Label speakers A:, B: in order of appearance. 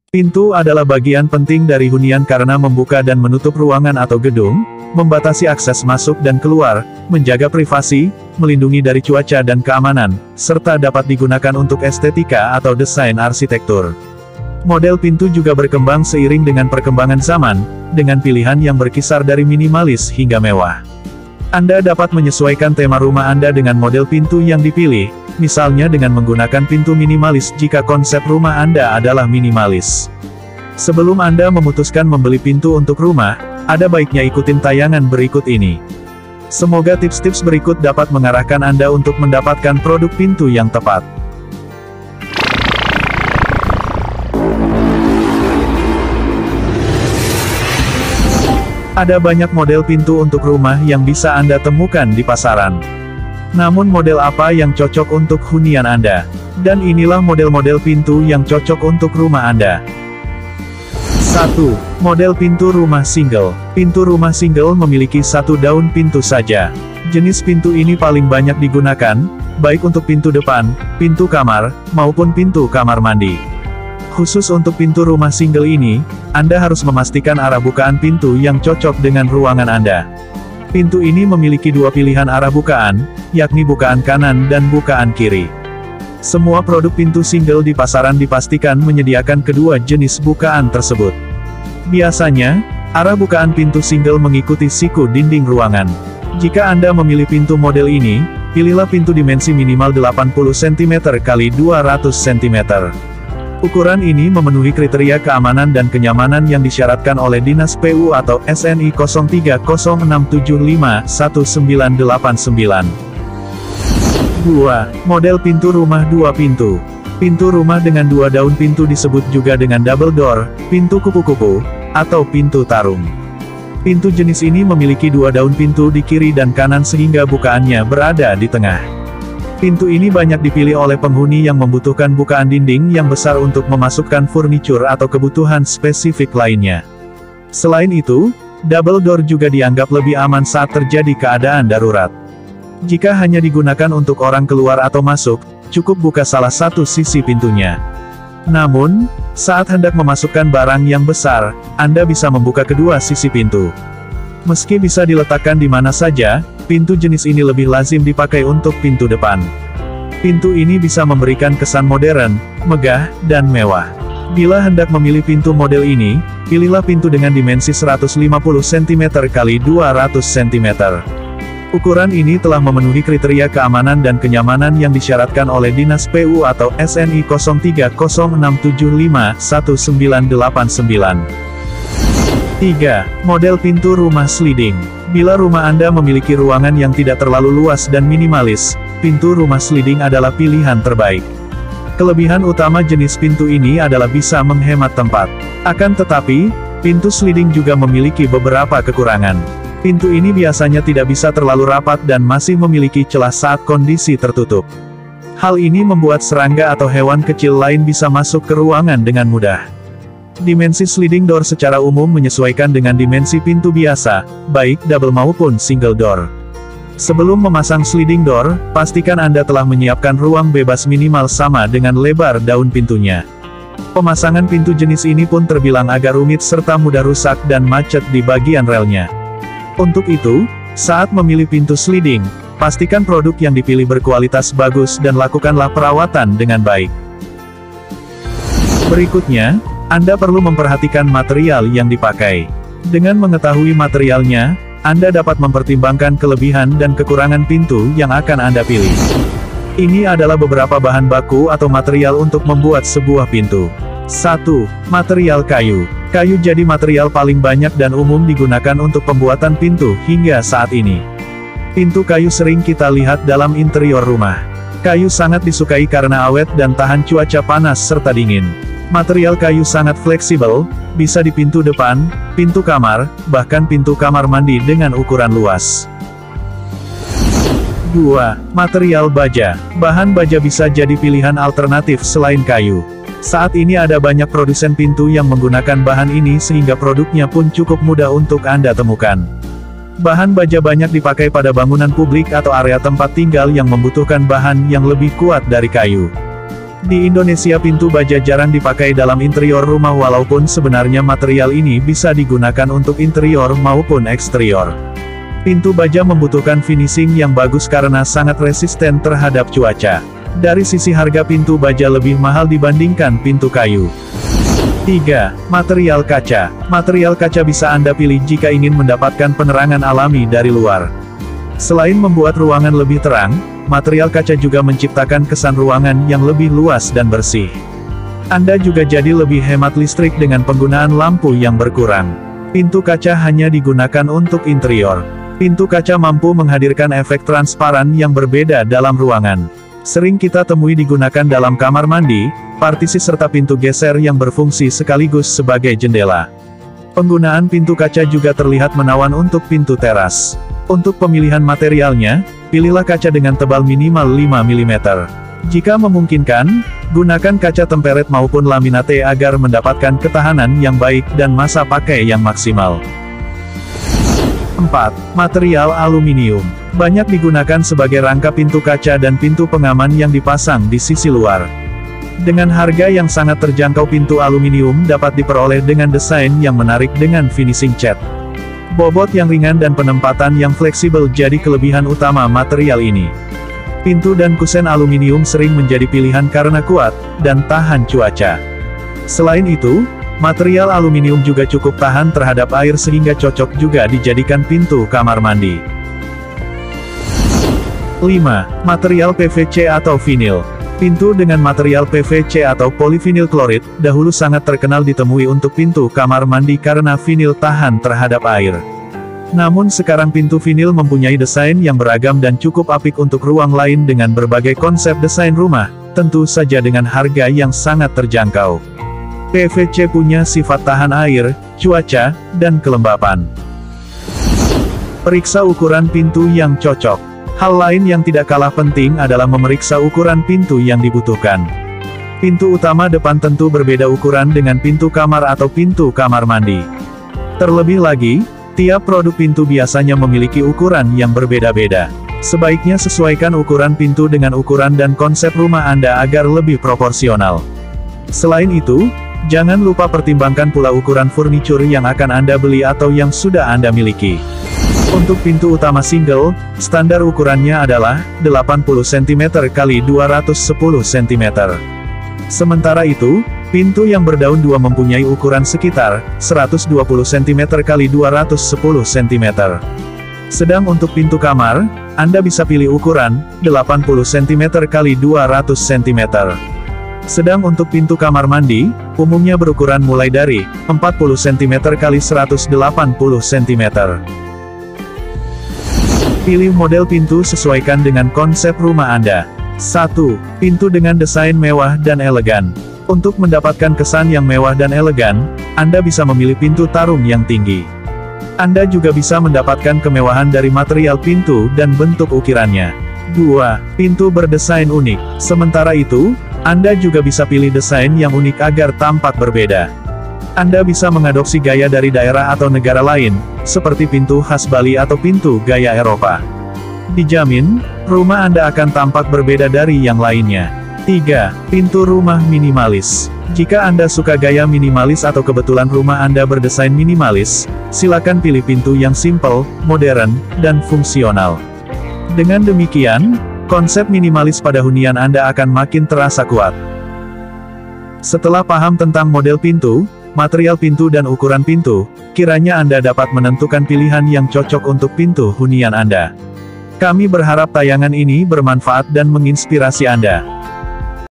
A: Pintu adalah bagian penting dari hunian karena membuka dan menutup ruangan atau gedung, membatasi akses masuk dan keluar, menjaga privasi, melindungi dari cuaca dan keamanan, serta dapat digunakan untuk estetika atau desain arsitektur. Model pintu juga berkembang seiring dengan perkembangan zaman, dengan pilihan yang berkisar dari minimalis hingga mewah. Anda dapat menyesuaikan tema rumah Anda dengan model pintu yang dipilih, misalnya dengan menggunakan pintu minimalis jika konsep rumah Anda adalah minimalis. Sebelum Anda memutuskan membeli pintu untuk rumah, ada baiknya ikutin tayangan berikut ini. Semoga tips-tips berikut dapat mengarahkan Anda untuk mendapatkan produk pintu yang tepat. Ada banyak model pintu untuk rumah yang bisa Anda temukan di pasaran. Namun model apa yang cocok untuk hunian Anda? Dan inilah model-model pintu yang cocok untuk rumah Anda. 1. Model pintu rumah single. Pintu rumah single memiliki satu daun pintu saja. Jenis pintu ini paling banyak digunakan, baik untuk pintu depan, pintu kamar, maupun pintu kamar mandi. Khusus untuk pintu rumah single ini, Anda harus memastikan arah bukaan pintu yang cocok dengan ruangan Anda. Pintu ini memiliki dua pilihan arah bukaan, yakni bukaan kanan dan bukaan kiri. Semua produk pintu single di pasaran dipastikan menyediakan kedua jenis bukaan tersebut. Biasanya, arah bukaan pintu single mengikuti siku dinding ruangan. Jika Anda memilih pintu model ini, pilihlah pintu dimensi minimal 80 cm x 200 cm. Ukuran ini memenuhi kriteria keamanan dan kenyamanan yang disyaratkan oleh Dinas PU atau SNI 0306751989. 2. Model pintu rumah dua pintu. Pintu rumah dengan dua daun pintu disebut juga dengan double door, pintu kupu-kupu, atau pintu tarung. Pintu jenis ini memiliki dua daun pintu di kiri dan kanan sehingga bukaannya berada di tengah. Pintu ini banyak dipilih oleh penghuni yang membutuhkan bukaan dinding yang besar untuk memasukkan furnitur atau kebutuhan spesifik lainnya. Selain itu, double door juga dianggap lebih aman saat terjadi keadaan darurat. Jika hanya digunakan untuk orang keluar atau masuk, cukup buka salah satu sisi pintunya. Namun, saat hendak memasukkan barang yang besar, Anda bisa membuka kedua sisi pintu. Meski bisa diletakkan di mana saja, pintu jenis ini lebih lazim dipakai untuk pintu depan. Pintu ini bisa memberikan kesan modern, megah, dan mewah. Bila hendak memilih pintu model ini, pilihlah pintu dengan dimensi 150 cm x 200 cm. Ukuran ini telah memenuhi kriteria keamanan dan kenyamanan yang disyaratkan oleh Dinas PU atau SNI 0306751989. 3. Model pintu rumah sliding. Bila rumah Anda memiliki ruangan yang tidak terlalu luas dan minimalis, pintu rumah sliding adalah pilihan terbaik. Kelebihan utama jenis pintu ini adalah bisa menghemat tempat. Akan tetapi, pintu sliding juga memiliki beberapa kekurangan. Pintu ini biasanya tidak bisa terlalu rapat dan masih memiliki celah saat kondisi tertutup. Hal ini membuat serangga atau hewan kecil lain bisa masuk ke ruangan dengan mudah. Dimensi sliding door secara umum menyesuaikan dengan dimensi pintu biasa, baik double maupun single door. Sebelum memasang sliding door, pastikan Anda telah menyiapkan ruang bebas minimal sama dengan lebar daun pintunya. Pemasangan pintu jenis ini pun terbilang agak rumit serta mudah rusak dan macet di bagian relnya. Untuk itu, saat memilih pintu sliding, pastikan produk yang dipilih berkualitas bagus dan lakukanlah perawatan dengan baik. Berikutnya, Anda perlu memperhatikan material yang dipakai. Dengan mengetahui materialnya, Anda dapat mempertimbangkan kelebihan dan kekurangan pintu yang akan Anda pilih. Ini adalah beberapa bahan baku atau material untuk membuat sebuah pintu. 1. Material kayu. Kayu jadi material paling banyak dan umum digunakan untuk pembuatan pintu hingga saat ini. Pintu kayu sering kita lihat dalam interior rumah. Kayu sangat disukai karena awet dan tahan cuaca panas serta dingin. Material kayu sangat fleksibel, bisa di pintu depan, pintu kamar, bahkan pintu kamar mandi dengan ukuran luas. 2. Material baja. Bahan baja bisa jadi pilihan alternatif selain kayu. Saat ini ada banyak produsen pintu yang menggunakan bahan ini sehingga produknya pun cukup mudah untuk Anda temukan. Bahan baja banyak dipakai pada bangunan publik atau area tempat tinggal yang membutuhkan bahan yang lebih kuat dari kayu. Di Indonesia pintu baja jarang dipakai dalam interior rumah walaupun sebenarnya material ini bisa digunakan untuk interior maupun eksterior. Pintu baja membutuhkan finishing yang bagus karena sangat resisten terhadap cuaca. Dari sisi harga pintu baja lebih mahal dibandingkan pintu kayu. 3. Material kaca. Material kaca bisa Anda pilih jika ingin mendapatkan penerangan alami dari luar. Selain membuat ruangan lebih terang, material kaca juga menciptakan kesan ruangan yang lebih luas dan bersih. Anda juga jadi lebih hemat listrik dengan penggunaan lampu yang berkurang. Pintu kaca hanya digunakan untuk interior. Pintu kaca mampu menghadirkan efek transparan yang berbeda dalam ruangan. Sering kita temui digunakan dalam kamar mandi, partisi serta pintu geser yang berfungsi sekaligus sebagai jendela. Penggunaan pintu kaca juga terlihat menawan untuk pintu teras. Untuk pemilihan materialnya, pilihlah kaca dengan tebal minimal 5 mm. Jika memungkinkan, gunakan kaca temperet maupun laminate agar mendapatkan ketahanan yang baik dan masa pakai yang maksimal. 4. Material aluminium. Banyak digunakan sebagai rangka pintu kaca dan pintu pengaman yang dipasang di sisi luar. Dengan harga yang sangat terjangkau, pintu aluminium dapat diperoleh dengan desain yang menarik dengan finishing cat. Bobot yang ringan dan penempatan yang fleksibel jadi kelebihan utama material ini. Pintu dan kusen aluminium sering menjadi pilihan karena kuat dan tahan cuaca. Selain itu, material aluminium juga cukup tahan terhadap air sehingga cocok juga dijadikan pintu kamar mandi. 5. Material PVC atau vinil. Pintu dengan material PVC atau polyvinyl chloride, dahulu sangat terkenal ditemui untuk pintu kamar mandi karena vinil tahan terhadap air. Namun sekarang pintu vinil mempunyai desain yang beragam dan cukup apik untuk ruang lain dengan berbagai konsep desain rumah, tentu saja dengan harga yang sangat terjangkau. PVC punya sifat tahan air, cuaca, dan kelembapan. Periksa ukuran pintu yang cocok. Hal lain yang tidak kalah penting adalah memeriksa ukuran pintu yang dibutuhkan. Pintu utama depan tentu berbeda ukuran dengan pintu kamar atau pintu kamar mandi. Terlebih lagi, tiap produk pintu biasanya memiliki ukuran yang berbeda-beda. Sebaiknya sesuaikan ukuran pintu dengan ukuran dan konsep rumah Anda agar lebih proporsional. Selain itu, jangan lupa pertimbangkan pula ukuran furniture yang akan Anda beli atau yang sudah Anda miliki. Untuk pintu utama single, standar ukurannya adalah 80 cm x 210 cm. Sementara itu, pintu yang berdaun 2 mempunyai ukuran sekitar 120 cm x 210 cm. Sedang untuk pintu kamar, Anda bisa pilih ukuran 80 cm x 200 cm. Sedang untuk pintu kamar mandi, umumnya berukuran mulai dari 40 cm x 180 cm. Pilih model pintu sesuaikan dengan konsep rumah Anda. 1. Pintu dengan desain mewah dan elegan. Untuk mendapatkan kesan yang mewah dan elegan, Anda bisa memilih pintu tarung yang tinggi. Anda juga bisa mendapatkan kemewahan dari material pintu dan bentuk ukirannya. 2. Pintu berdesain unik. Sementara itu, Anda juga bisa pilih desain yang unik agar tampak berbeda. Anda bisa mengadopsi gaya dari daerah atau negara lain, seperti pintu khas Bali atau pintu gaya Eropa. Dijamin, rumah Anda akan tampak berbeda dari yang lainnya. 3. Pintu rumah minimalis. Jika Anda suka gaya minimalis atau kebetulan rumah Anda berdesain minimalis, silakan pilih pintu yang simple, modern, dan fungsional. Dengan demikian, konsep minimalis pada hunian Anda akan makin terasa kuat. Setelah paham tentang model pintu, material pintu dan ukuran pintu, kiranya Anda dapat menentukan pilihan yang cocok untuk pintu hunian Anda. Kami berharap tayangan ini bermanfaat dan menginspirasi Anda.